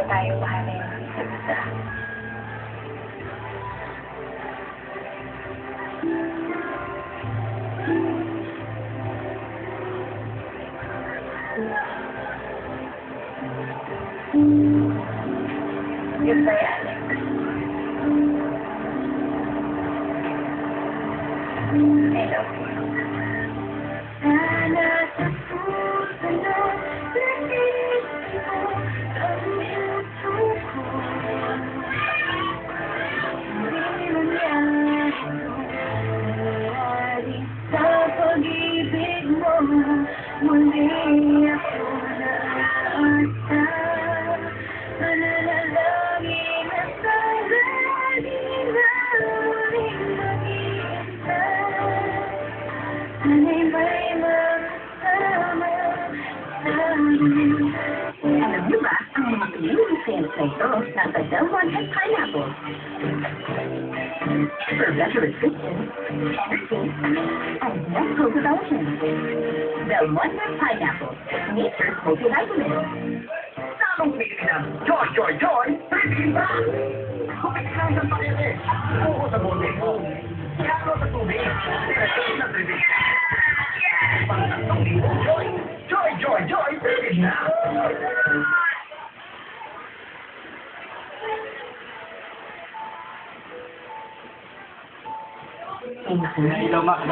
tayo mahalin sa isa. Goodbye, Alex. I love you. Sana sa susunod na isip ko ang puso ko. Hindi nangyari sa pag-ibig mo. Muli ako naasa. Mananalangin na sana di na ulit mag-iisa. Sana'y may makasama sa amin. Alam niyo ba, ang mga piniling sales na ito nasa Delmont at Pineapple. For better nutrition, energy, and less co-development. Delmont at Pineapple, nature's multivitamin. Tamang pili ng Joy, Joy, Joy! Pipila! Kumikain ng pakete. Buko sa bote. Ihalo sa tubig. Tinatawag na tribig. Pang-tatlong libo. Joy! Joy, Joy, Joy! Pipila! Hello, Mac.